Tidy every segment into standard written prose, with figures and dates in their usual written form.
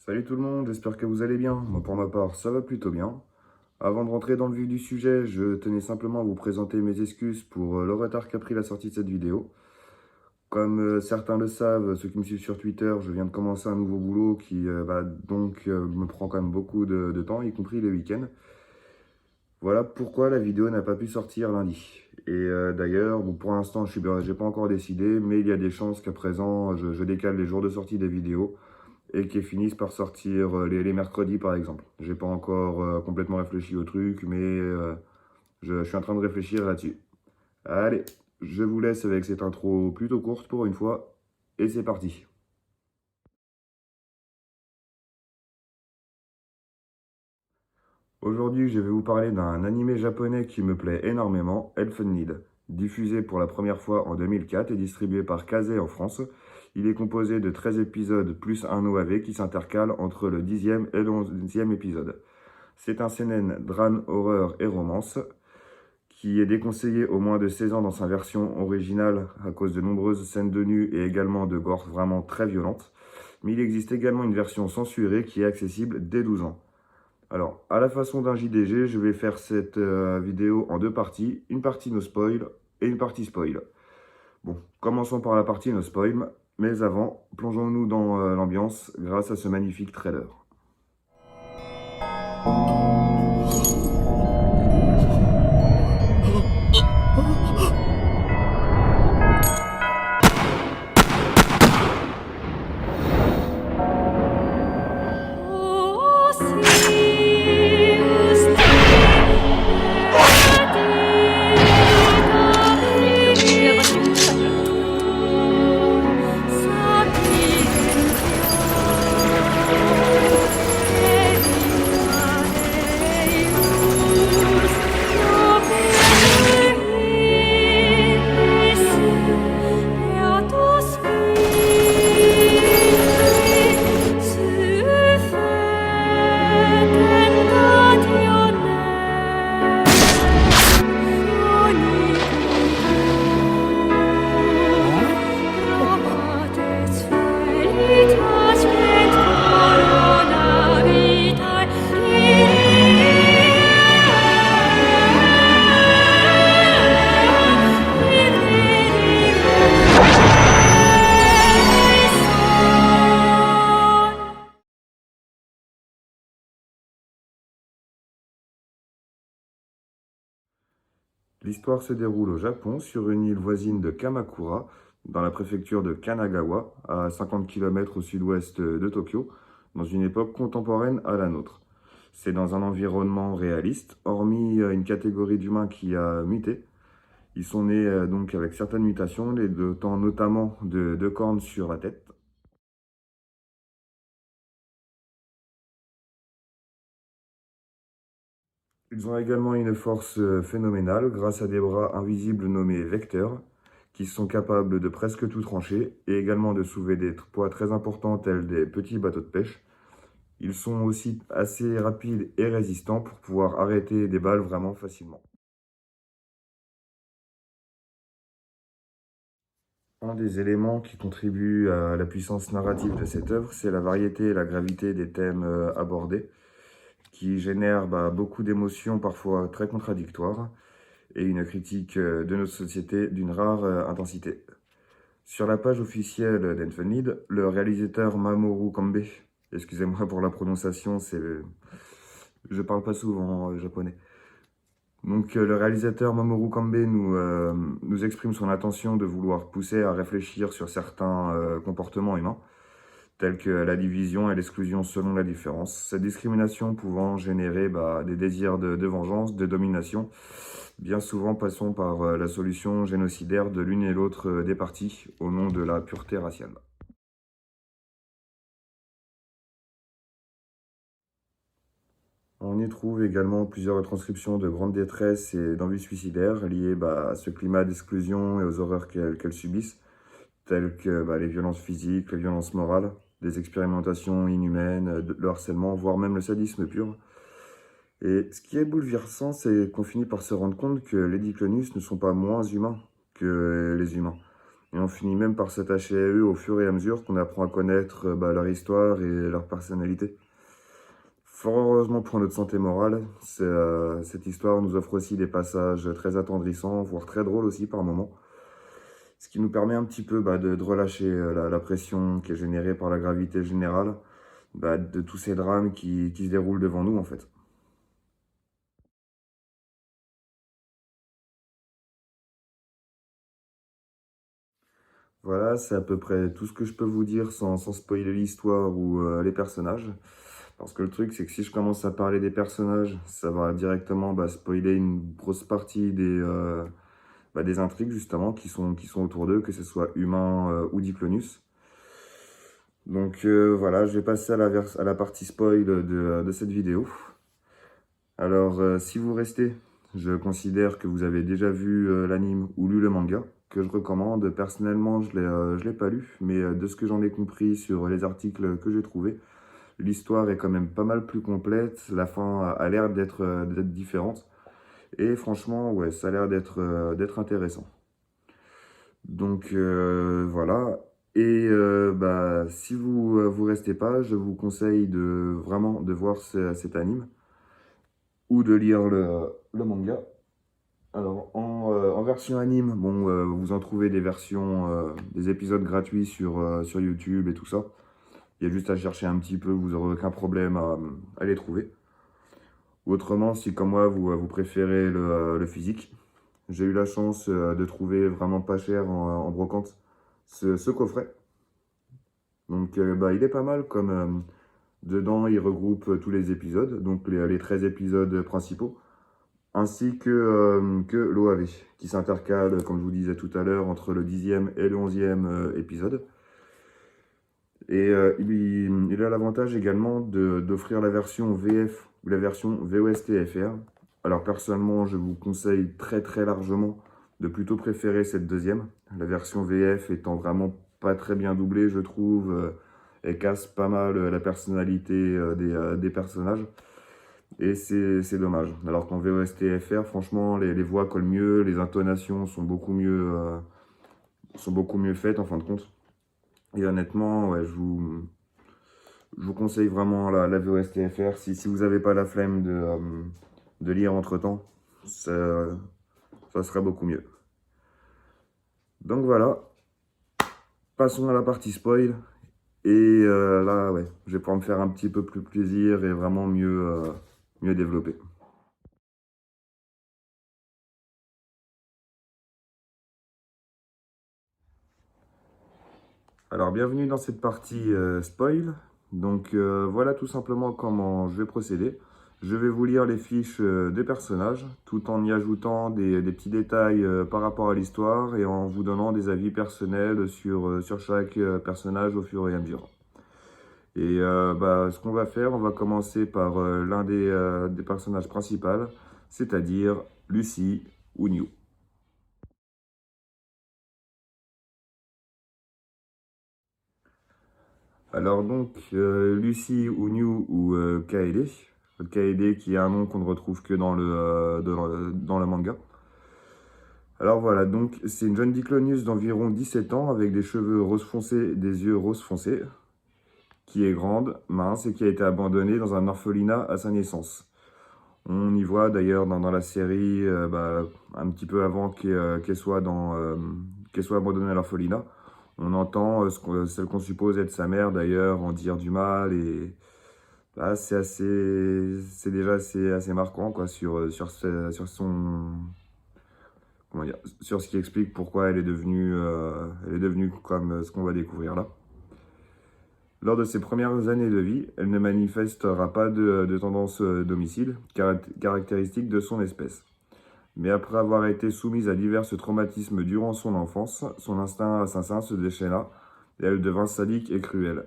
Salut tout le monde, j'espère que vous allez bien. Moi pour ma part, ça va plutôt bien. Avant de rentrer dans le vif du sujet, je tenais simplement à vous présenter mes excuses pour le retard qu'a pris la sortie de cette vidéo. Comme certains le savent, ceux qui me suivent sur Twitter, je viens de commencer un nouveau boulot qui me prend quand même beaucoup de temps, y compris les week-ends. Voilà pourquoi la vidéo n'a pas pu sortir lundi. Et d'ailleurs, bon, pour l'instant, j'ai pas encore décidé, mais il y a des chances qu'à présent, je décale les jours de sortie des vidéos et qui finissent par sortir les mercredis par exemple. J'ai pas encore complètement réfléchi au truc, mais je suis en train de réfléchir là-dessus. Allez, je vous laisse avec cette intro plutôt courte pour une fois, et c'est parti. Aujourd'hui, je vais vous parler d'un animé japonais qui me plaît énormément, Elfenlied. Diffusé pour la première fois en 2004 et distribué par Kazé en France, il est composé de 13 épisodes plus un OAV qui s'intercale entre le 10e et le 11e épisode. C'est un seinen, drame, horreur et romance qui est déconseillé aux moins de 16 ans dans sa version originale à cause de nombreuses scènes de nu et également de gore vraiment très violentes. Mais il existe également une version censurée qui est accessible dès 12 ans. Alors, à la façon d'un JDG, je vais faire cette vidéo en deux parties. Une partie no spoil et une partie spoil. Bon, commençons par la partie no spoil. Mais avant, plongeons-nous dans l'ambiance grâce à ce magnifique trailer. L'histoire se déroule au Japon, sur une île voisine de Kamakura, dans la préfecture de Kanagawa, à 50 km au sud-ouest de Tokyo, dans une époque contemporaine à la nôtre. C'est dans un environnement réaliste, hormis une catégorie d'humains qui a muté. Ils sont nés donc avec certaines mutations, les dotant notamment de deux cornes sur la tête. Ils ont également une force phénoménale grâce à des bras invisibles nommés vecteurs, qui sont capables de presque tout trancher et également de soulever des poids très importants tels des petits bateaux de pêche. Ils sont aussi assez rapides et résistants pour pouvoir arrêter des balles vraiment facilement. Un des éléments qui contribue à la puissance narrative de cette œuvre, c'est la variété et la gravité des thèmes abordés, qui génèrent beaucoup d'émotions parfois très contradictoires et une critique de notre société d'une rare intensité. Sur la page officielle d'Elfenlied, le réalisateur Mamoru Kambe, excusez-moi pour la prononciation, je parle pas souvent japonais. Donc le réalisateur Mamoru Kambe nous exprime son intention de vouloir pousser à réfléchir sur certains comportements humains, tels que la division et l'exclusion selon la différence. Cette discrimination pouvant générer des désirs de vengeance, de domination, bien souvent passons par la solution génocidaire de l'une et l'autre des parties, au nom de la pureté raciale. On y trouve également plusieurs retranscriptions de grande détresse et d'envie suicidaire liées à ce climat d'exclusion et aux horreurs qu'elles subissent, telles que les violences physiques, les violences morales, des expérimentations inhumaines, le harcèlement, voire même le sadisme pur. Et ce qui est bouleversant, c'est qu'on finit par se rendre compte que les Diclonius ne sont pas moins humains que les humains. Et on finit même par s'attacher à eux au fur et à mesure qu'on apprend à connaître leur histoire et leur personnalité. Fort heureusement pour notre santé morale, cette histoire nous offre aussi des passages très attendrissants, voire très drôles aussi par moments. Ce qui nous permet un petit peu de relâcher la pression qui est générée par la gravité générale de tous ces drames qui se déroulent devant nous en fait. Voilà, c'est à peu près tout ce que je peux vous dire sans spoiler l'histoire ou les personnages. Parce que le truc, c'est que si je commence à parler des personnages, ça va directement spoiler une grosse partie des intrigues justement qui sont autour d'eux, que ce soit humain ou Diclonius. Donc voilà, je vais passer à la partie spoil de cette vidéo. Alors, si vous restez, je considère que vous avez déjà vu l'anime ou lu le manga, que je recommande. Personnellement, je l'ai pas lu, mais de ce que j'en ai compris sur les articles que j'ai trouvés, l'histoire est quand même pas mal plus complète. La fin a l'air d'être différente. Et franchement, ouais, ça a l'air d'être intéressant. Donc voilà. Et si vous restez pas, je vous conseille vraiment de voir cet anime ou de lire le manga. Alors, en version anime, bon, vous en trouvez des versions, des épisodes gratuits sur YouTube et tout ça. Il y a juste à chercher un petit peu, vous n'aurez aucun problème à les trouver. Ou autrement, si comme moi, vous préférez le physique, j'ai eu la chance de trouver vraiment pas cher en brocante ce coffret. Donc, il est pas mal comme dedans, il regroupe tous les épisodes, donc les 13 épisodes principaux, ainsi que l'OAV, qui s'intercale, comme je vous disais tout à l'heure, entre le 10e et le 11e épisode. Et il a l'avantage également d'offrir la version VF ou la version VOST-FR. Alors personnellement, je vous conseille très très largement de plutôt préférer cette deuxième. La version VF étant vraiment pas très bien doublée, je trouve. Elle casse pas mal la personnalité des personnages. Et c'est dommage. Alors qu'en VOST-FR, franchement, les voix collent mieux, les intonations sont beaucoup mieux faites en fin de compte. Et honnêtement, ouais, je vous conseille vraiment la VOST-FR. Si vous n'avez pas la flemme de lire entre-temps, ça serait beaucoup mieux. Donc voilà, passons à la partie spoil. Et là, ouais, je vais pouvoir me faire un petit peu plus plaisir et vraiment mieux développer. Alors, bienvenue dans cette partie spoil. Donc, voilà tout simplement comment je vais procéder. Je vais vous lire les fiches des personnages, tout en y ajoutant des petits détails par rapport à l'histoire et en vous donnant des avis personnels sur chaque personnage au fur et à mesure. Et ce qu'on va faire, on va commencer par l'un des personnages principaux, c'est-à-dire Lucy ou New. Alors donc, Lucy ou New ou Kaede. Kaede qui est un nom qu'on ne retrouve que dans le manga. Alors voilà, donc c'est une jeune Diclonius d'environ 17 ans avec des cheveux rose foncé, des yeux rose foncé, qui est grande, mince et qui a été abandonnée dans un orphelinat à sa naissance. On y voit d'ailleurs dans la série, un petit peu avant qu'elle soit qu'elle soit abandonnée à l'orphelinat. On entend celle qu'on suppose être sa mère d'ailleurs en dire du mal et là c'est déjà assez marquant quoi sur son comment dire sur ce qui explique pourquoi elle est devenue comme ce qu'on va découvrir là. Lors de ses premières années de vie, elle ne manifestera pas de tendance d'homicide, caractéristique de son espèce. Mais après avoir été soumise à divers traumatismes durant son enfance, son instinct assassin se déchaîna et elle devint sadique et cruelle.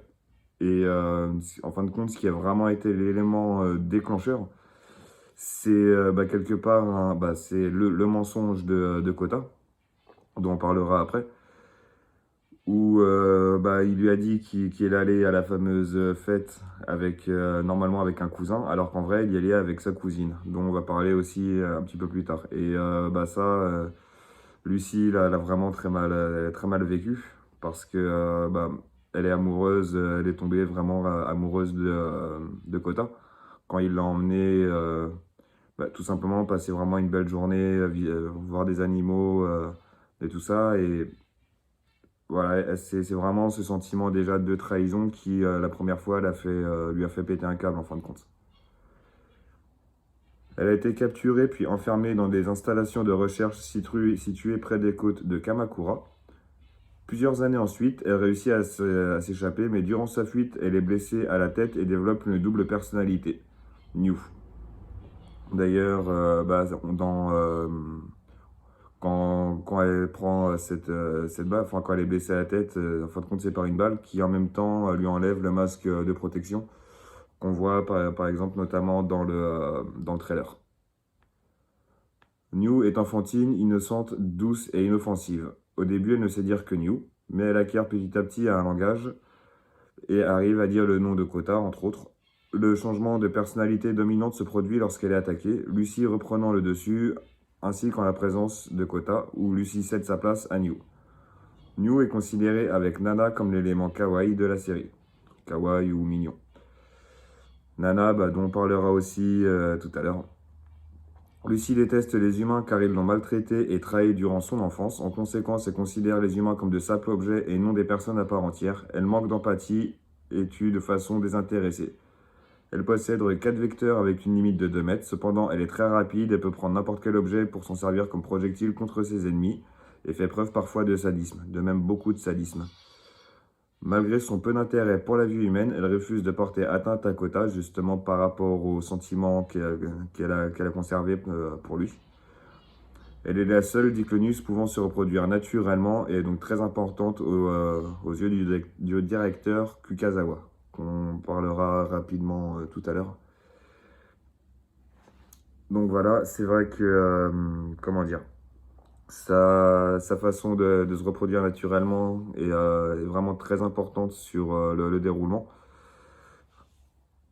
Et en fin de compte, ce qui a vraiment été l'élément déclencheur, c'est quelque part c'est le mensonge de Kota, dont on parlera après, où il lui a dit qu'il allait à la fameuse fête avec normalement avec un cousin, alors qu'en vrai, il y allait avec sa cousine, dont on va parler aussi un petit peu plus tard. Et Lucie, là, elle a vraiment elle a très mal vécu parce que elle est amoureuse, elle est tombée vraiment amoureuse de Kota. Quand il l'a emmené, tout simplement passer vraiment une belle journée, voir des animaux et tout ça. Et voilà, c'est vraiment ce sentiment déjà de trahison qui, la première fois, lui a fait péter un câble en fin de compte. Elle a été capturée puis enfermée dans des installations de recherche situées près des côtes de Kamakura. Plusieurs années ensuite, elle réussit à s'échapper, mais durant sa fuite, elle est blessée à la tête et développe une double personnalité, New. D'ailleurs, quand elle prend cette balle, enfin quand elle est blessée à la tête, en fin de compte c'est par une balle qui en même temps lui enlève le masque de protection qu'on voit par exemple notamment dans le trailer. New est enfantine, innocente, douce et inoffensive. Au début, elle ne sait dire que New, mais elle acquiert petit à petit un langage et arrive à dire le nom de Kota, entre autres. Le changement de personnalité dominante se produit lorsqu'elle est attaquée, Lucy reprenant le dessus, ainsi qu'en la présence de Kota, où Lucy cède sa place à New. New est considéré avec Nana comme l'élément kawaii de la série. Kawaii ou mignon. Nana, dont on parlera aussi tout à l'heure. Lucy déteste les humains car ils l'ont maltraitée et trahie durant son enfance. En conséquence, elle considère les humains comme de simples objets et non des personnes à part entière. Elle manque d'empathie et tue de façon désintéressée. Elle possède 4 vecteurs avec une limite de 2 mètres. Cependant, elle est très rapide et peut prendre n'importe quel objet pour s'en servir comme projectile contre ses ennemis et fait preuve parfois de sadisme, de même beaucoup de sadisme. Malgré son peu d'intérêt pour la vie humaine, elle refuse de porter atteinte à Kota, justement par rapport aux sentiments qu'elle a conservés pour lui. Elle est la seule Diclonius pouvant se reproduire naturellement et est donc très importante aux yeux du directeur Kukazawa, qu'on parlera rapidement tout à l'heure. Donc voilà, c'est vrai que, comment dire, sa façon de se reproduire naturellement est vraiment très importante sur le déroulement.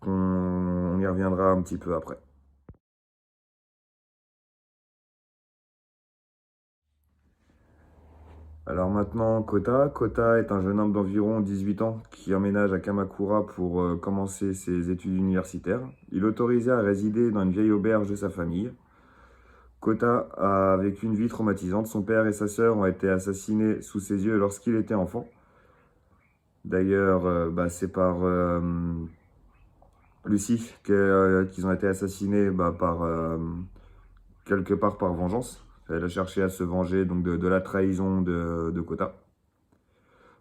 On y reviendra un petit peu après. Alors maintenant, Kota. Kota est un jeune homme d'environ 18 ans qui emménage à Kamakura pour commencer ses études universitaires. Il est autorisé à résider dans une vieille auberge de sa famille. Kota a vécu une vie traumatisante. Son père et sa sœur ont été assassinés sous ses yeux lorsqu'il était enfant. D'ailleurs, c'est par Lucie qu'ils ont été assassinés quelque part par vengeance. Elle a cherché à se venger donc de la trahison de Kota.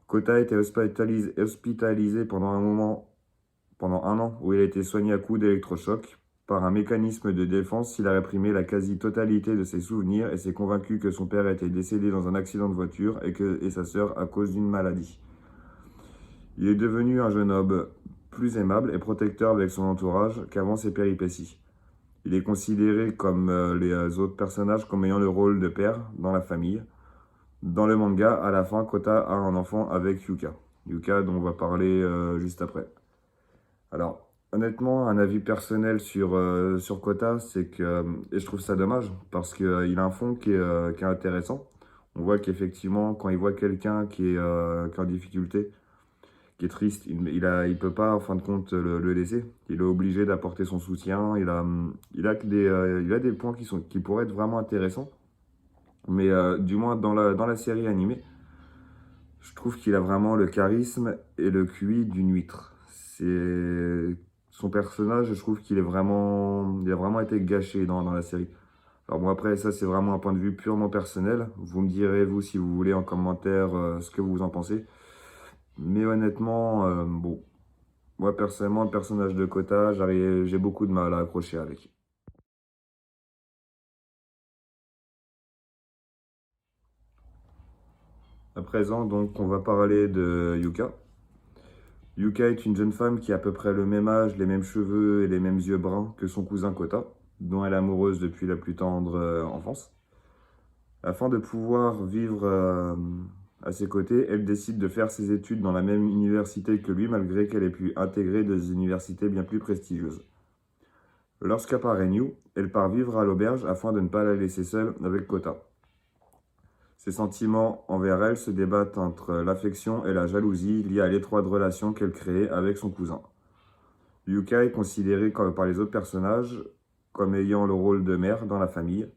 Kota a été hospitalisé pendant un an, où il a été soigné à coups d'électrochoc. Par un mécanisme de défense, il a réprimé la quasi-totalité de ses souvenirs et s'est convaincu que son père était décédé dans un accident de voiture et sa sœur à cause d'une maladie. Il est devenu un jeune homme plus aimable et protecteur avec son entourage qu'avant ses péripéties. Il est considéré comme les autres personnages comme ayant le rôle de père dans la famille. Dans le manga, à la fin, Kota a un enfant avec Yuka. Yuka dont on va parler juste après. Alors, honnêtement, un avis personnel sur Kota, c'est que, et je trouve ça dommage, parce qu'il a un fond qui est intéressant. On voit qu'effectivement, quand il voit quelqu'un qui est en difficulté, qui est triste, il peut pas, en fin de compte, le laisser. Il est obligé d'apporter son soutien. Il a des points qui pourraient être vraiment intéressants. Mais du moins, dans la série animée, je trouve qu'il a vraiment le charisme et le QI d'une huître. Son personnage, je trouve il a vraiment été gâché dans la série. Alors bon, après, ça, c'est vraiment un point de vue purement personnel. Vous me direz, vous, si vous voulez, en commentaire, ce que vous en pensez. Mais honnêtement, bon, moi, personnellement, le personnage de Kota, j'ai beaucoup de mal à accrocher avec. À présent, donc, on va parler de Yuka. Yuka est une jeune femme qui a à peu près le même âge, les mêmes cheveux et les mêmes yeux bruns que son cousin Kota, dont elle est amoureuse depuis la plus tendre enfance. Afin de pouvoir vivre à ses côtés, elle décide de faire ses études dans la même université que lui, malgré qu'elle ait pu intégrer des universités bien plus prestigieuses. Lorsqu'apparaît New, elle part vivre à l'auberge afin de ne pas la laisser seule avec Kota. Ses sentiments envers elle se débattent entre l'affection et la jalousie liée à l'étroite relation qu'elle crée avec son cousin. Yuka est considérée par les autres personnages comme ayant le rôle de mère dans la famille.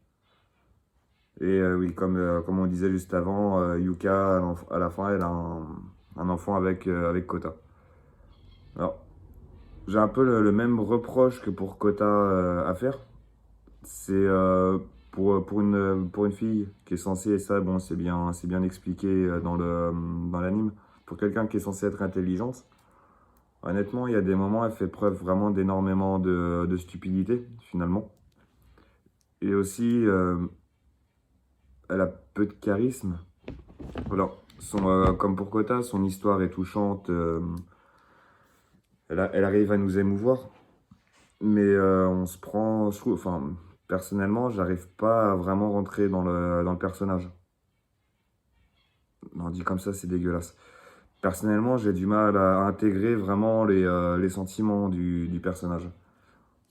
Et oui, comme on disait juste avant, Yuka, à la fin, elle a un enfant avec Kota. Alors, j'ai un peu le même reproche que pour Kota à faire. C'est pour une fille qui est censée, et ça, bon, c'est bien expliqué dans l'anime, pour quelqu'un qui est censé être intelligente, honnêtement, il y a des moments, elle fait preuve vraiment d'énormément de stupidité, finalement. Et aussi, elle a peu de charisme. Alors, comme pour Kota, son histoire est touchante, elle arrive à nous émouvoir, mais on se prend, je trouve, enfin, personnellement, j'arrive pas à vraiment rentrer dans le personnage. Non, dit comme ça, c'est dégueulasse. Personnellement, j'ai du mal à intégrer vraiment les sentiments du personnage.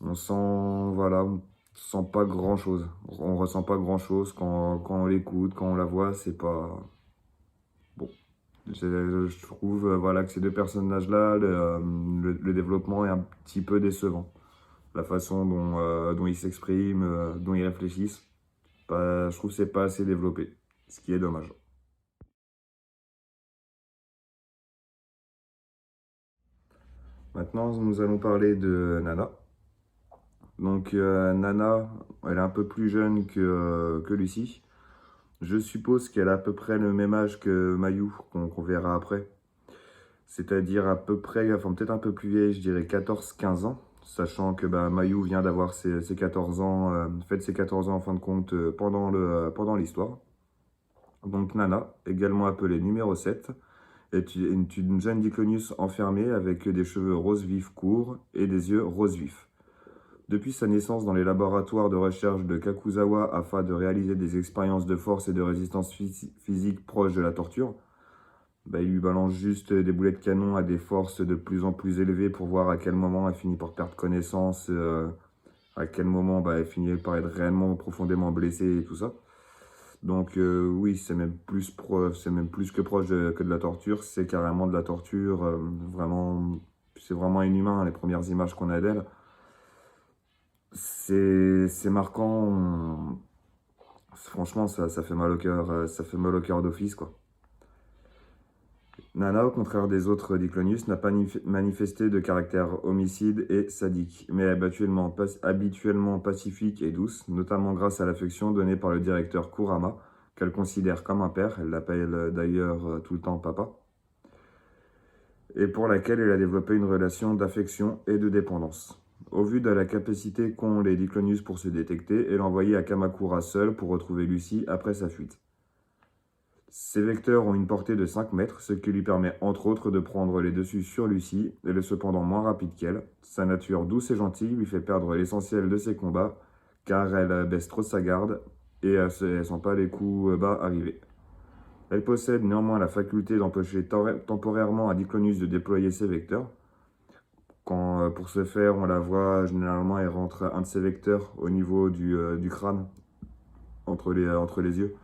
On sent, voilà, on sent pas grand-chose. On ressent pas grand-chose quand on l'écoute, quand on la voit, c'est pas... Bon, je trouve voilà, que ces deux personnages-là, le développement est un petit peu décevant. La façon dont ils s'expriment, dont ils réfléchissent, je trouve que c'est pas assez développé, ce qui est dommage. Maintenant, nous allons parler de Nana. Donc Nana, elle est un peu plus jeune que Lucie. Je suppose qu'elle a à peu près le même âge que Mayu, qu'on verra après. C'est-à-dire à peu près, enfin peut-être un peu plus vieille, je dirais 14-15 ans. Sachant que bah, Mayu vient d'avoir ses 14 ans, fait ses 14 ans en fin de compte pendant l'histoire. Donc Nana, également appelée numéro 7, est une jeune Diclonius enfermée avec des cheveux rose vif courts et des yeux rose vifs. Depuis sa naissance dans les laboratoires de recherche de Kakuzawa afin de réaliser des expériences de force et de résistance physique proches de la torture, bah, il lui balance juste des boulets de canon à des forces de plus en plus élevées pour voir à quel moment elle finit par perdre connaissance, à quel moment bah, elle finit par être réellement profondément blessée et tout ça. Donc oui, c'est même plus que proche que de la torture, c'est carrément de la torture, vraiment, c'est vraiment inhumain les premières images qu'on a d'elle. C'est marquant. Franchement, ça fait mal au cœur, ça fait mal au cœur d'office, quoi. Nana, au contraire des autres Diclonius, n'a pas manifesté de caractère homicide et sadique, mais est habituellement pacifique et douce, notamment grâce à l'affection donnée par le directeur Kurama, qu'elle considère comme un père, elle l'appelle d'ailleurs tout le temps papa, et pour laquelle elle a développé une relation d'affection et de dépendance. Au vu de la capacité qu'ont les Diclonius pour se détecter, elle envoyé à Kamakura seul pour retrouver Lucie après sa fuite. Ces vecteurs ont une portée de 5 mètres, ce qui lui permet entre autres de prendre les dessus sur Lucie, elle est cependant moins rapide qu'elle. Sa nature douce et gentille lui fait perdre l'essentiel de ses combats, car elle baisse trop sa garde et elle sent pas les coups bas arriver. Elle possède néanmoins la faculté d'empêcher temporairement à Diclonius de déployer ses vecteurs. Pour ce faire, on la voit généralement, elle rentre un de ses vecteurs au niveau du crâne, entre les yeux,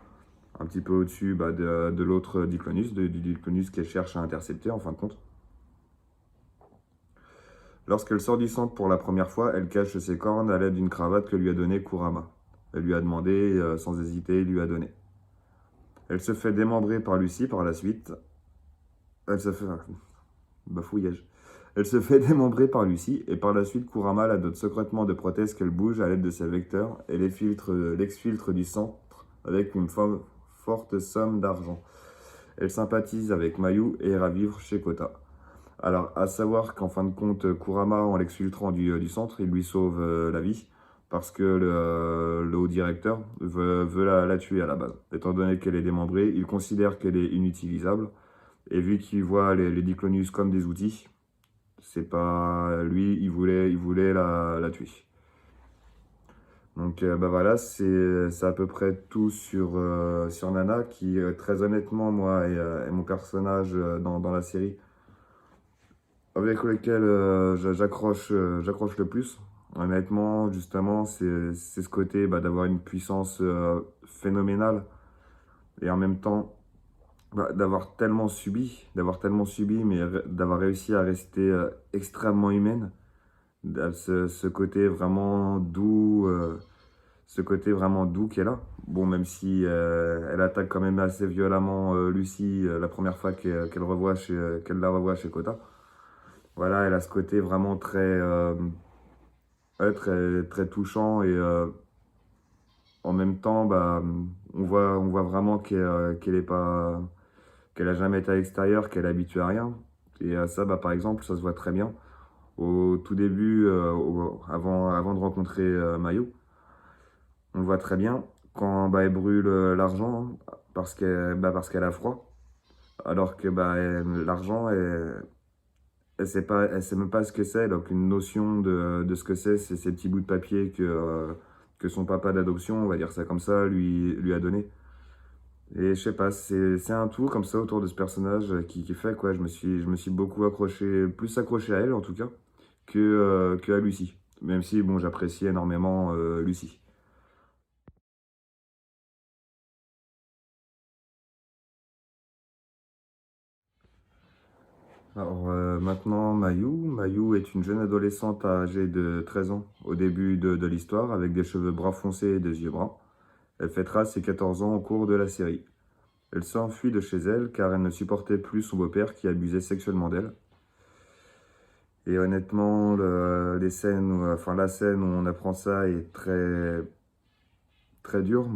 un petit peu au-dessus bah, de l'autre Diclonius, du Diclonius qu'elle cherche à intercepter en fin de compte. Lorsqu'elle sort du centre pour la première fois, elle cache ses cornes à l'aide d'une cravate que lui a donnée Kurama. Elle lui a demandé, sans hésiter, il lui a donné. Elle se fait démembrer par Lucie par la suite. Elle se fait... Bafouillage. Elle se fait démembrer par Lucie, et par la suite, Kurama la dote secrètement de prothèses qu'elle bouge à l'aide de ses vecteurs et l'exfiltre du centre avec une forte somme d'argent. Elle sympathise avec Mayu et ira vivre chez Kota. Alors, à savoir qu'en fin de compte, Kurama, en l'exfiltrant du centre, il lui sauve la vie, parce que le haut directeur veut la tuer à la base. Étant donné qu'elle est démembrée, il considère qu'elle est inutilisable, et vu qu'il voit les Diclonius comme des outils, c'est pas lui, il voulait la tuer. Donc bah voilà, c'est à peu près tout sur Nana, qui très honnêtement, moi, est mon personnage dans la série avec lequel j'accroche le plus. Honnêtement, justement, c'est ce côté bah, d'avoir une puissance phénoménale et en même temps, d'avoir tellement subi, mais d'avoir réussi à rester extrêmement humaine, ce côté vraiment doux, qui est là. Bon, même si elle attaque quand même assez violemment Lucy la première fois qu'elle la revoit chez Kota. Voilà, elle a ce côté vraiment ouais, très touchant et en même temps, on voit vraiment qu'elle est pas, qu'elle a jamais été à l'extérieur, qu'elle est habituée à rien. Et ça, par exemple, ça se voit très bien. Au tout début, avant de rencontrer Mayu, on le voit très bien quand elle brûle l'argent parce qu'elle a froid. Alors que l'argent, elle sait même pas ce que c'est. Donc une notion de ce que c'est ces petits bouts de papier que son papa d'adoption, on va dire ça comme ça, lui a donné. Et je sais pas, c'est un tout comme ça autour de ce personnage qui fait quoi. Je me suis beaucoup accroché, plus accroché à elle en tout cas, que à Lucy. Même si, bon, j'apprécie énormément Lucy. Alors maintenant, Mayu est une jeune adolescente âgée de 13 ans au début de l'histoire, avec des cheveux brun foncé et des yeux bruns. Elle fêtera ses 14 ans au cours de la série. Elle s'enfuit de chez elle car elle ne supportait plus son beau-père qui abusait sexuellement d'elle. Et honnêtement, la scène où on apprend ça est très dure.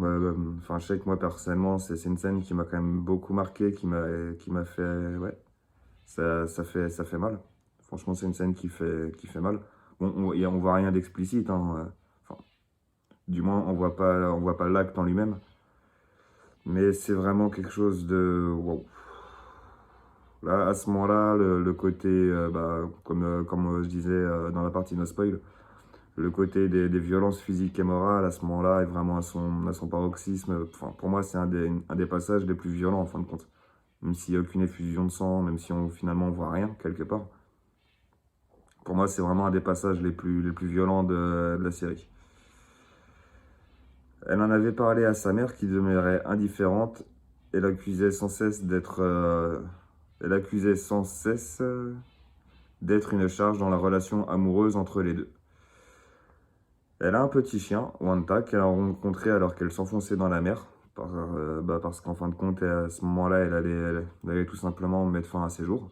Enfin, je sais que moi personnellement, c'est une scène qui m'a quand même beaucoup marqué, qui m'a fait, ouais, ça fait mal. Franchement, c'est une scène qui fait mal. Bon, on voit rien d'explicite, hein, enfin, du moins, on voit pas l'acte en lui-même. Mais c'est vraiment quelque chose de, wow. Là, à ce moment-là, le côté, comme je disais dans la partie no spoil, le côté des violences physiques et morales à ce moment-là est vraiment à son paroxysme. Enfin, pour moi, c'est un des passages les plus violents en fin de compte. Même s'il n'y a aucune effusion de sang, même si finalement on voit rien quelque part. Pour moi, c'est vraiment un des passages les plus violents de la série. Elle en avait parlé à sa mère qui demeurait indifférente et l'accusait sans cesse elle accusait sans cesse d'être une charge dans la relation amoureuse entre les deux. Elle a un petit chien, Wanta, qu'elle a rencontré alors qu'elle s'enfonçait dans la mer. Parce qu'en fin de compte, à ce moment-là, elle allait tout simplement mettre fin à ses jours.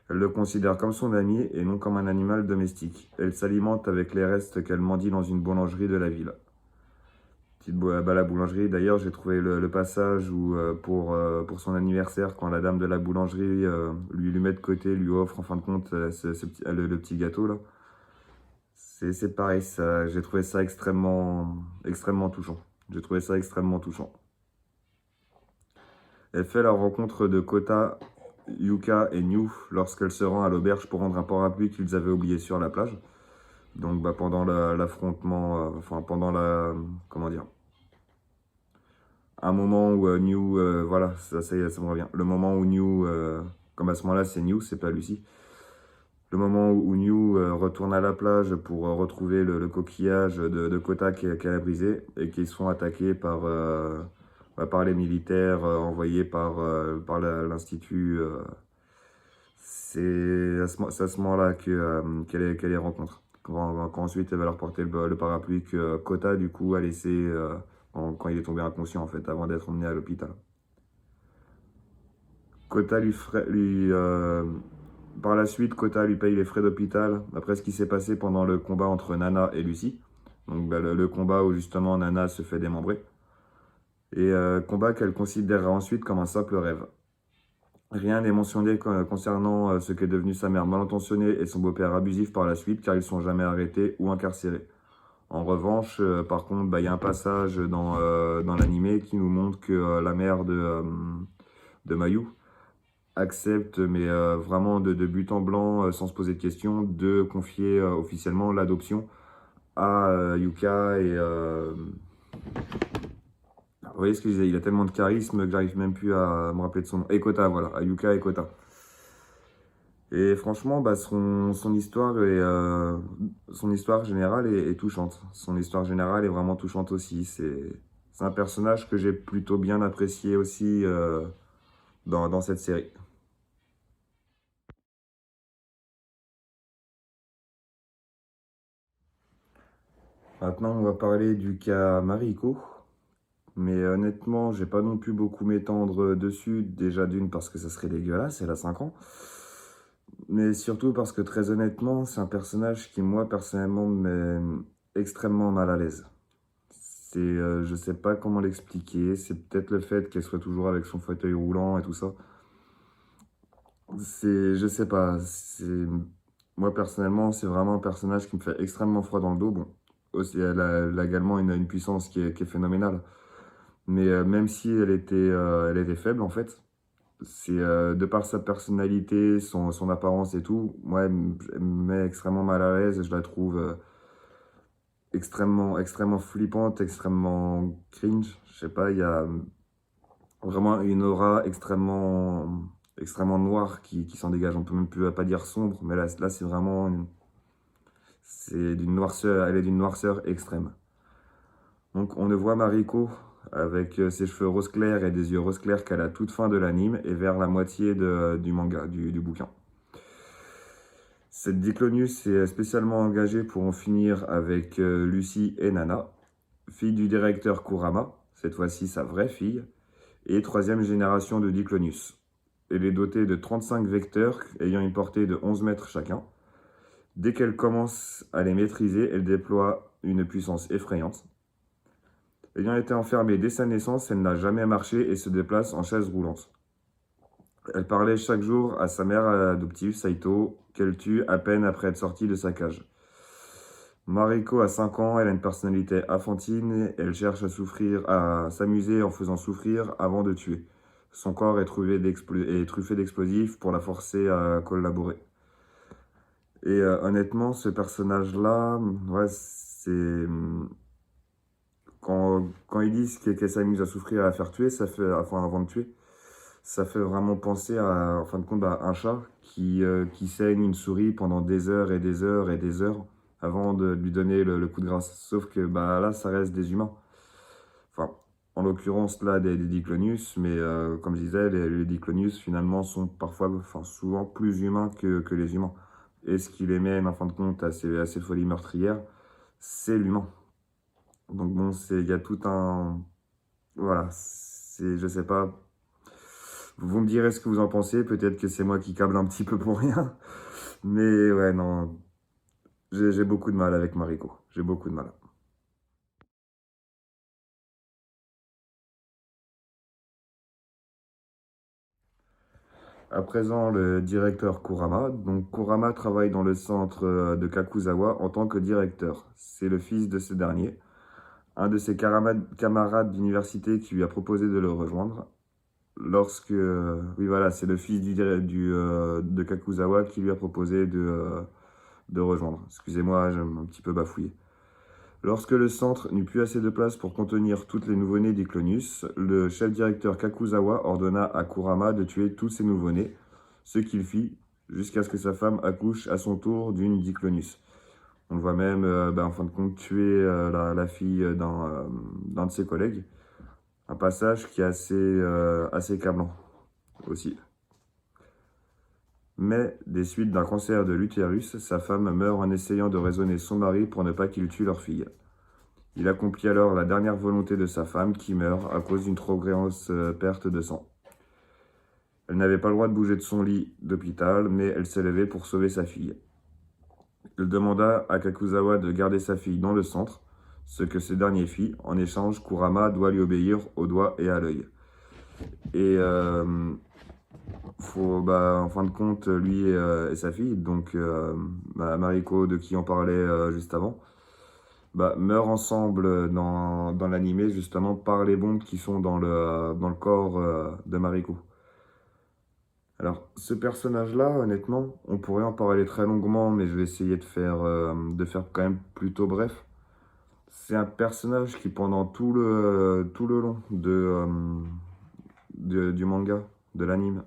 Elle le considère comme son ami et non comme un animal domestique. Elle s'alimente avec les restes qu'elle mendie dans une boulangerie de la ville. La boulangerie, d'ailleurs, j'ai trouvé le passage où, pour son anniversaire, quand la dame de la boulangerie lui met de côté, lui offre en fin de compte le petit gâteau, là. C'est pareil, j'ai trouvé ça extrêmement touchant. J'ai trouvé ça extrêmement touchant. Elle fait la rencontre de Kota, Yuka et New lorsqu'elle se rend à l'auberge pour rendre un parapluie qu'ils avaient oublié sur la plage. Donc pendant l'affrontement, pendant comment dire, un moment où New, voilà, ça y est, ça me revient. Le moment où New, comme à ce moment-là c'est New, c'est pas Lucy. Le moment où New retourne à la plage pour retrouver le coquillage de Kota qu'elle a brisé et qui sont attaqués par les militaires envoyés par l'Institut. C'est à ce moment-là qu'elle les rencontre. Quand ensuite elle va leur porter le parapluie que Kota du coup a laissé quand il est tombé inconscient en fait, avant d'être emmené à l'hôpital. Kota par la suite, Kota lui paye les frais d'hôpital après ce qui s'est passé pendant le combat entre Nana et Lucy. Donc le combat où justement Nana se fait démembrer. Et combat qu'elle considérera ensuite comme un simple rêve. Rien n'est mentionné concernant ce qu'est devenu sa mère mal intentionnée et son beau-père abusif par la suite, car ils sont jamais arrêtés ou incarcérés. En revanche, par contre, il y a un passage dans l'animé qui nous montre que la mère de Mayu accepte, mais vraiment de but en blanc, sans se poser de questions, de confier officiellement l'adoption à Yuka et... vous voyez ce que je disais, il a tellement de charisme que j'arrive même plus à me rappeler de son nom. Et Kota, voilà, à Yuka et Kota. Et franchement, son histoire son histoire générale est touchante. Son histoire générale est vraiment touchante aussi. C'est un personnage que j'ai plutôt bien apprécié aussi dans cette série. Maintenant, on va parler du cas Mariko. Mais honnêtement, j'ai pas non plus beaucoup m'étendre dessus. Déjà d'une parce que ça serait dégueulasse, elle a 5 ans. Mais surtout parce que très honnêtement, c'est un personnage qui, moi, personnellement, me met extrêmement mal à l'aise. Je sais pas comment l'expliquer. C'est peut-être le fait qu'elle soit toujours avec son fauteuil roulant et tout ça. Je sais pas. Moi, personnellement, c'est vraiment un personnage qui me fait extrêmement froid dans le dos. Bon, aussi, elle a également une puissance qui est phénoménale. Mais même si elle était faible, en fait, de par sa personnalité, son apparence et tout, moi, elle me met extrêmement mal à l'aise et je la trouve extrêmement flippante, extrêmement cringe. Je sais pas, il y a vraiment une aura extrêmement noire qui s'en dégage. On peut même plus pas dire sombre, mais là c'est vraiment, c'est d'une noirceur, elle est d'une noirceur extrême. Donc on ne voit Mariko avec ses cheveux rose clair et des yeux rose clair qu'à la toute fin de l'anime et vers la moitié du manga, du bouquin. Cette Diclonius est spécialement engagée pour en finir avec Lucy et Nana, fille du directeur Kurama, cette fois-ci sa vraie fille, et troisième génération de Diclonius. Elle est dotée de 35 vecteurs ayant une portée de 11 mètres chacun. Dès qu'elle commence à les maîtriser, elle déploie une puissance effrayante. Ayant été enfermée dès sa naissance, elle n'a jamais marché et se déplace en chaise roulante. Elle parlait chaque jour à sa mère adoptive, Saito, qu'elle tue à peine après être sortie de sa cage. Mariko a 5 ans, elle a une personnalité enfantine, elle cherche à s'amuser en faisant souffrir avant de tuer. Son corps est truffé d'explosifs pour la forcer à collaborer. Et honnêtement, ce personnage-là, ouais, quand ils disent qu'elle s'amuse à souffrir et à faire tuer, enfin avant de tuer, ça fait vraiment penser en fin de compte, à un chat qui saigne une souris pendant des heures et des heures et des heures avant de lui donner le coup de grâce. Sauf que bah, là, ça reste des humains. Enfin, en l'occurrence, là, des Diclonius, mais comme je disais, les Diclonius, finalement, sont souvent plus humains que les humains. Et ce qui les mène, en fin de compte, à ces folies meurtrières, c'est l'humain. Donc bon, il y a tout un... Voilà, je sais pas. Vous me direz ce que vous en pensez, peut-être que c'est moi qui câble un petit peu pour rien. Mais ouais, non, j'ai beaucoup de mal avec Mariko. J'ai beaucoup de mal. À présent, le directeur Kurama. Donc Kurama travaille dans le centre de Kakuzawa en tant que directeur. C'est le fils de ce dernier. Un de ses camarades d'université qui lui a proposé de le rejoindre. Oui voilà, c'est le fils de Kakuzawa qui lui a proposé de rejoindre. Excusez-moi, j'ai un petit peu bafouillé. Lorsque le centre n'eut plus assez de place pour contenir toutes les nouveau-nés d'Iclonius, le chef directeur Kakuzawa ordonna à Kurama de tuer tous ces nouveau-nés, ce qu'il fit jusqu'à ce que sa femme accouche à son tour d'une Diclonius. On le voit même, en fin de compte, tuer la fille d'un de ses collègues. Un passage qui est assez accablant aussi. Mais, des suites d'un cancer de l'utérus, sa femme meurt en essayant de raisonner son mari pour ne pas qu'il tue leur fille. Il accomplit alors la dernière volonté de sa femme qui meurt à cause d'une trop grosse perte de sang. Elle n'avait pas le droit de bouger de son lit d'hôpital, mais elle s'est levée pour sauver sa fille. Il demanda à Kakuzawa de garder sa fille dans le centre, ce que ce dernier fit. En échange, Kurama doit lui obéir au doigt et à l'œil. Et en fin de compte, lui et sa fille, donc Mariko, de qui on parlait juste avant, meurent ensemble dans l'animé, justement, par les bombes qui sont dans le corps de Mariko. Alors, ce personnage-là, honnêtement, on pourrait en parler très longuement, mais je vais essayer de faire quand même plutôt bref. C'est un personnage qui, pendant tout le long du manga, de l'anime,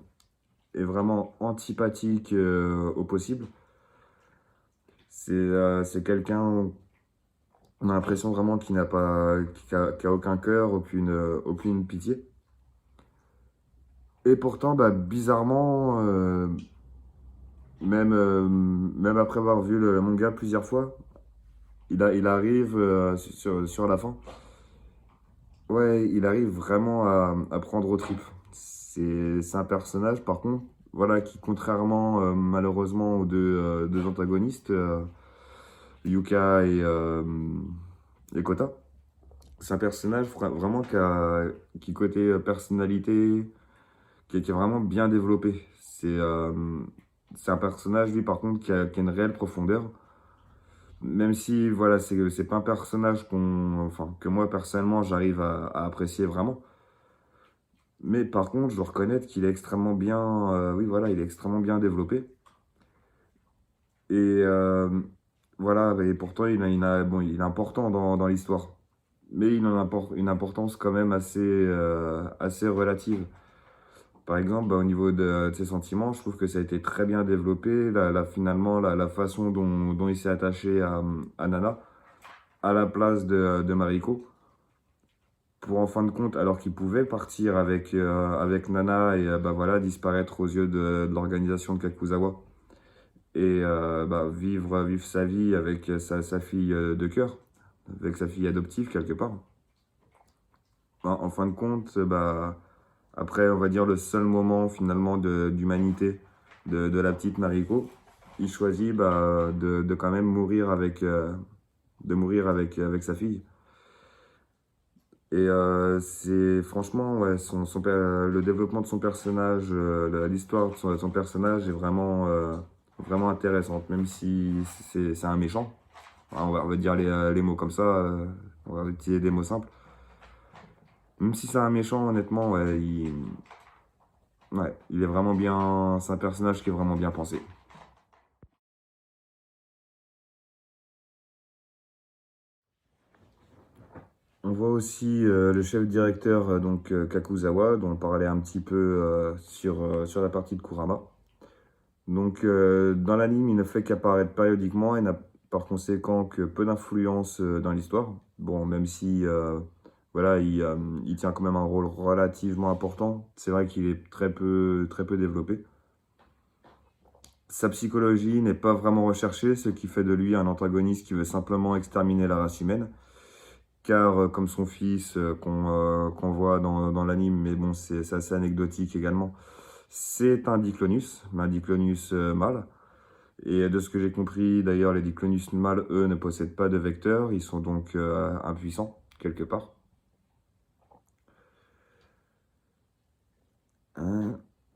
est vraiment antipathique au possible. C'est quelqu'un On a l'impression vraiment qu'il a aucun cœur, aucune pitié. Et pourtant, bah, bizarrement, même après avoir vu le manga plusieurs fois, il arrive sur la fin. Ouais, il arrive vraiment à prendre aux tripes. C'est un personnage, par contre, voilà, qui contrairement malheureusement aux deux antagonistes, Yuka et Kota, c'est un personnage vraiment qui côté personnalité, qui est vraiment bien développé. C'est un personnage, lui, par contre, qui a une réelle profondeur. Même si, voilà, c'est pas un personnage enfin, que moi, personnellement, j'arrive à apprécier vraiment. Mais par contre, je dois reconnaître qu'il est extrêmement bien, oui, voilà, il est extrêmement bien développé. Et voilà, et pourtant, bon, il est important dans l'histoire. Mais il en apporte une importance quand même assez relative. Par exemple, bah, au niveau de ses sentiments, je trouve que ça a été très bien développé. Finalement, la façon dont il s'est attaché à Nana, à la place de Mariko, pour en fin de compte, alors qu'il pouvait partir avec Nana et bah, voilà, disparaître aux yeux de l'organisation de Kakuzawa et bah, vivre sa vie avec sa fille de cœur, avec sa fille adoptive quelque part. En fin de compte, bah, après, on va dire le seul moment finalement d'humanité de la petite Mariko, il choisit bah, de quand même mourir avec sa fille. Et c'est franchement, ouais, le développement de son personnage, l'histoire de son personnage est vraiment intéressante, même si c'est un méchant. Enfin, on va dire les mots comme ça, on va utiliser des mots simples. Même si c'est un méchant, honnêtement, ouais, il est vraiment bien. C'est un personnage qui est vraiment bien pensé. On voit aussi le chef directeur, donc Kakuzawa, dont on parlait un petit peu sur la partie de Kurama. Donc, dans l'anime, il ne fait qu'apparaître périodiquement et n'a par conséquent que peu d'influence dans l'histoire. Bon, même si voilà, il tient quand même un rôle relativement important. C'est vrai qu'il est très peu développé. Sa psychologie n'est pas vraiment recherchée, ce qui fait de lui un antagoniste qui veut simplement exterminer la race humaine. Car comme son fils qu'on voit dans l'anime, mais bon, c'est assez anecdotique également, c'est un Diclonius, mais un Diclonius mâle. Et de ce que j'ai compris, d'ailleurs, les Diclonius mâles, eux, ne possèdent pas de vecteur, ils sont donc impuissants, quelque part.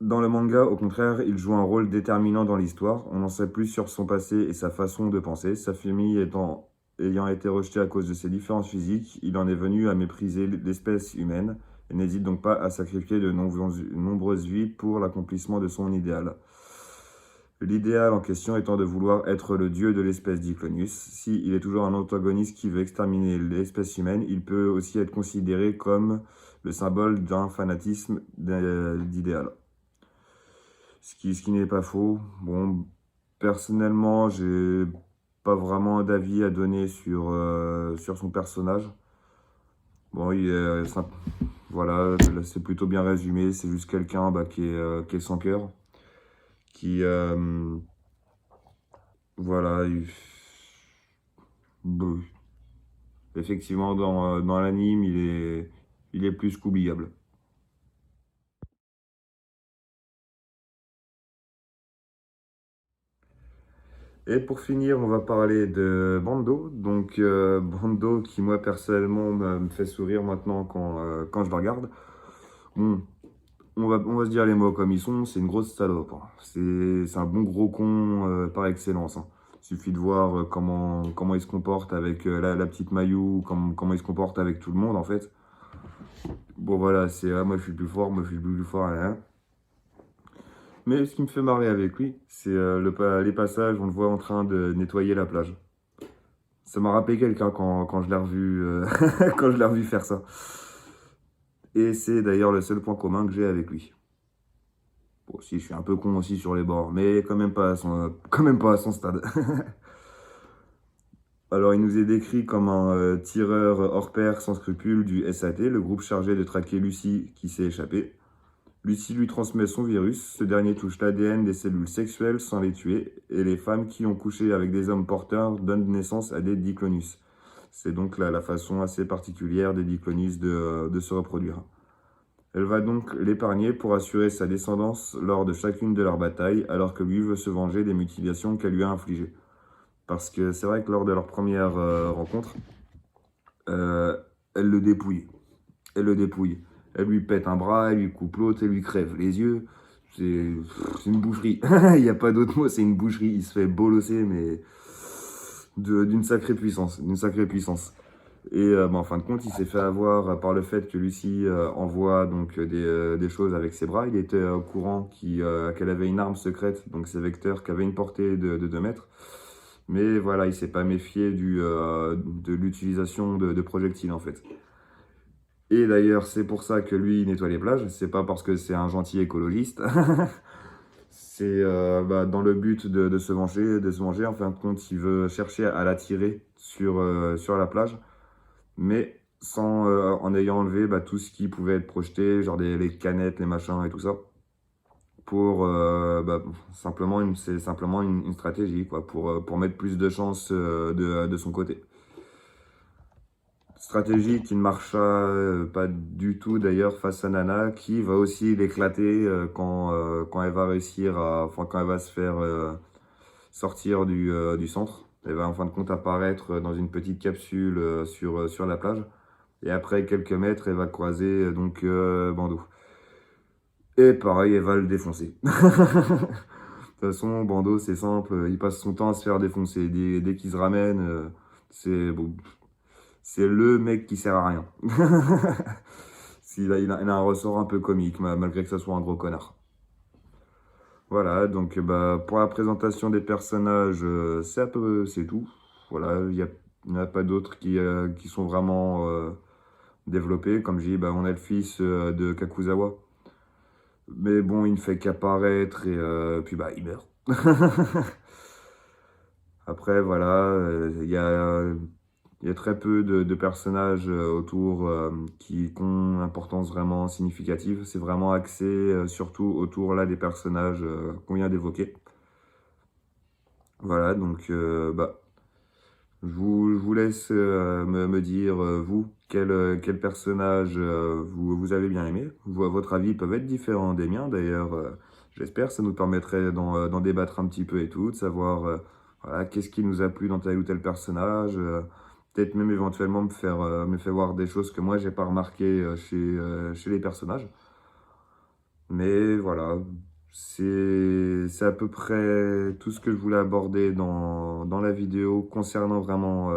Dans le manga, au contraire, il joue un rôle déterminant dans l'histoire. On en sait plus sur son passé et sa façon de penser. Sa famille ayant été rejetée à cause de ses différences physiques, il en est venu à mépriser l'espèce humaine et n'hésite donc pas à sacrifier de nombreuses vies pour l'accomplissement de son idéal. L'idéal en question étant de vouloir être le dieu de l'espèce Diclonius. S'il est toujours un antagoniste qui veut exterminer l'espèce humaine, il peut aussi être considéré comme le symbole d'un fanatisme d'idéal. Ce qui n'est pas faux. Bon, personnellement, j'ai pas vraiment d'avis à donner sur son personnage. Bon, voilà, là, c'est plutôt bien résumé. C'est juste quelqu'un bah, qui est sans cœur. Qui, voilà, bah, effectivement, dans l'anime, il est plus qu'oubliable. Et pour finir, on va parler de Bando. Donc, Bando qui, moi, personnellement, me fait sourire maintenant quand je le regarde. Bon, on va se dire les mots comme ils sont, c'est une grosse salope, hein. C'est un bon gros con par excellence, hein. Il suffit de voir comment il se comporte avec la petite Mayu, comment il se comporte avec tout le monde, en fait. Bon, voilà, c'est moi je suis le plus fort, moi je suis le plus fort, hein. Mais ce qui me fait marrer avec lui, c'est les passages, on le voit en train de nettoyer la plage. Ça m'a rappelé quelqu'un quand je l'ai revu, quand je l'ai revu faire ça. Et c'est d'ailleurs le seul point commun que j'ai avec lui. Bon, si, je suis un peu con aussi sur les bords, mais quand même pas à son stade. Alors, il nous est décrit comme un tireur hors pair sans scrupules du SAT, le groupe chargé de traquer Lucie qui s'est échappée. Lucie lui transmet son virus, ce dernier touche l'ADN des cellules sexuelles sans les tuer, et les femmes qui ont couché avec des hommes porteurs donnent naissance à des diclonus. C'est donc la façon assez particulière des diclonus de se reproduire. Elle va donc l'épargner pour assurer sa descendance lors de chacune de leurs batailles, alors que lui veut se venger des mutilations qu'elle lui a infligées. Parce que c'est vrai que lors de leur première rencontre, euh, elle le dépouille. Elle le dépouille. Elle lui pète un bras, elle lui coupe l'autre, elle lui crève les yeux. C'est une boucherie. Il n'y a pas d'autre mot, c'est une boucherie. Il se fait bolosser, mais d'une sacrée puissance. D'une sacrée puissance. Et en fin de compte, il s'est fait avoir par le fait que Lucie envoie donc des choses avec ses bras. Il était au courant qu'elle avait une arme secrète, donc ses vecteurs, qui avaient une portée de 2 mètres. Mais voilà, il s'est pas méfié de l'utilisation de projectiles en fait. Et d'ailleurs, c'est pour ça que lui, il nettoie les plages. C'est pas parce que c'est un gentil écologiste. C'est dans le but de se venger, En fin de compte, il veut chercher à l'attirer sur la plage, mais en ayant enlevé tout ce qui pouvait être projeté, genre les canettes, les machins et tout ça. Pour c'est simplement une stratégie, quoi, pour mettre plus de chances de son côté. Stratégie qui ne marcha pas du tout d'ailleurs face à Nana, qui va aussi l'éclater quand elle va quand elle va se faire sortir du centre. Elle va en fin de compte apparaître dans une petite capsule sur la plage. Et après quelques mètres, elle va croiser Bando. Et pareil, elle va le défoncer. De toute façon, Bando, c'est simple, il passe son temps à se faire défoncer. Dès qu'il se ramène, c'est bon, c'est le mec qui sert à rien. Il a un ressort un peu comique, malgré que ça soit un gros connard. Voilà, donc pour la présentation des personnages, c'est tout. Voilà, il n'y en a pas d'autres qui sont vraiment développés. Comme je dis, on a le fils de Kakuzawa. Mais bon, il ne fait qu'apparaître et puis il meurt. Après, voilà, il y a très peu de personnages autour qui ont une importance vraiment significative. C'est vraiment axé surtout autour là, des personnages qu'on vient d'évoquer. Voilà, donc je vous laisse me dire, vous, quel personnage vous avez bien aimé. Votre avis peuvent être différents des miens, d'ailleurs, j'espère. Ça nous permettrait d'en débattre un petit peu et tout, de savoir voilà, qu'est-ce qui nous a plu dans tel ou tel personnage. Peut-être même éventuellement me faire voir des choses que moi, j'ai pas remarquées chez les personnages. Mais voilà, c'est à peu près tout ce que je voulais aborder dans la vidéo concernant vraiment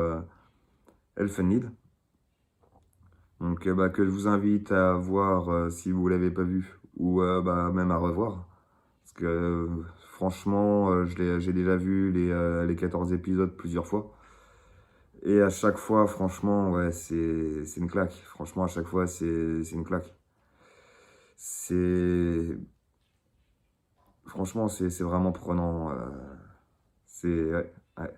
Elfenlied. Donc que je vous invite à voir si vous ne l'avez pas vu ou même à revoir. Parce que franchement, j'ai déjà vu les 14 épisodes plusieurs fois. Et à chaque fois, franchement, ouais, c'est une claque. Franchement, à chaque fois, c'est une claque. C'est Franchement, c'est vraiment prenant. Ouais, ouais.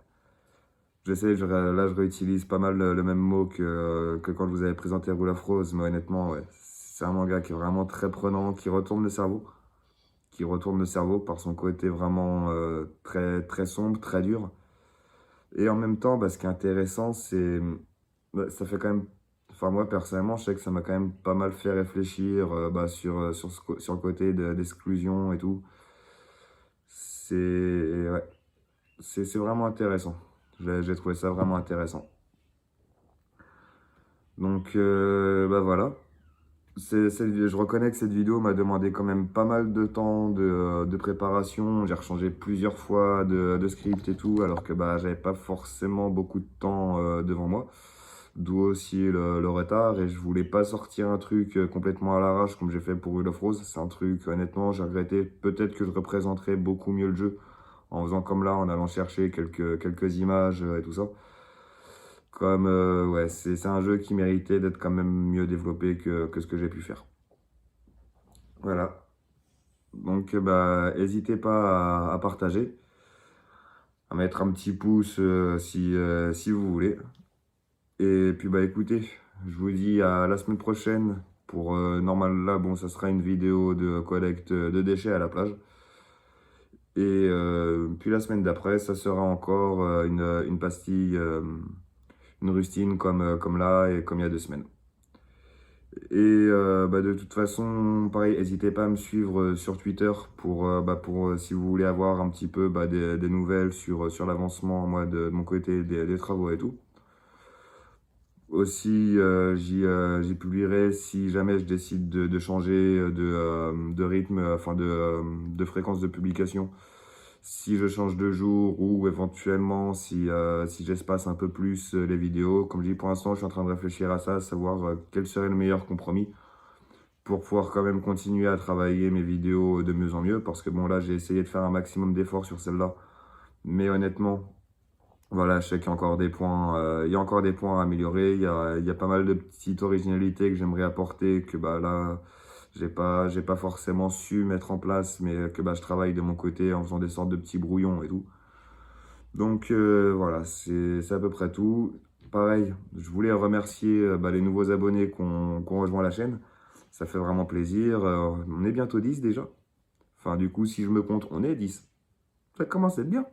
Je sais, là, je réutilise pas mal le même mot que quand je vous avais présenté Rule of Rose, mais honnêtement, ouais, c'est un manga qui est vraiment très prenant, qui retourne le cerveau. Qui retourne le cerveau par son côté vraiment très, très sombre, très dur. Et en même temps, ce qui est intéressant, ça fait quand même. Enfin, moi, personnellement, je sais que ça m'a quand même pas mal fait réfléchir sur le côté d'exclusion et tout. Ouais, c'est vraiment intéressant. J'ai trouvé ça vraiment intéressant. Donc, voilà. Je reconnais que cette vidéo m'a demandé quand même pas mal de temps de préparation. J'ai rechangé plusieurs fois de script et tout, alors que j'avais pas forcément beaucoup de temps devant moi. D'où aussi le retard. Et je voulais pas sortir un truc complètement à l'arrache comme j'ai fait pour Rule of Rose. C'est un truc, honnêtement, j'ai regretté. Peut-être que je représenterais beaucoup mieux le jeu en faisant comme là, en allant chercher quelques images et tout ça. Comme, ouais, c'est un jeu qui méritait d'être quand même mieux développé que ce que j'ai pu faire. Voilà. Donc, n'hésitez pas à partager. à mettre un petit pouce si vous voulez. Et puis bah écoutez, je vous dis à la semaine prochaine pour normal là bon ça sera une vidéo de collecte de déchets à la plage. Et puis la semaine d'après, ça sera encore une pastille, une rustine comme là et comme il y a 2 semaines. Et bah, de toute façon, pareil, n'hésitez pas à me suivre sur Twitter pour si vous voulez avoir un petit peu des nouvelles sur l'avancement moi de mon côté des travaux et tout. Aussi, j'y publierai si jamais je décide de changer de rythme, enfin de fréquence de publication. Si je change de jour ou éventuellement si j'espace un peu plus les vidéos. Comme je dis, pour l'instant, je suis en train de réfléchir à ça, savoir quel serait le meilleur compromis pour pouvoir quand même continuer à travailler mes vidéos de mieux en mieux. Parce que bon, là, j'ai essayé de faire un maximum d'efforts sur celle-là. Mais honnêtement, voilà, je sais qu'il y a encore des points, il y a encore des points à améliorer. Il y a pas mal de petites originalités que j'aimerais apporter que bah, là, j'ai pas forcément su mettre en place, mais que bah, je travaille de mon côté en faisant des sortes de petits brouillons et tout. Donc voilà, c'est à peu près tout. Pareil, je voulais remercier les nouveaux abonnés qui ont rejoint la chaîne. Ça fait vraiment plaisir. On est bientôt 10 déjà. Enfin, du coup, si je me compte, on est 10. Ça commence à être bien.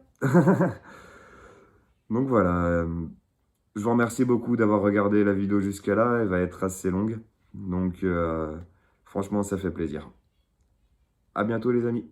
Donc voilà, je vous remercie beaucoup d'avoir regardé la vidéo jusqu'à là. Elle va être assez longue. Donc franchement, ça fait plaisir. À bientôt les amis.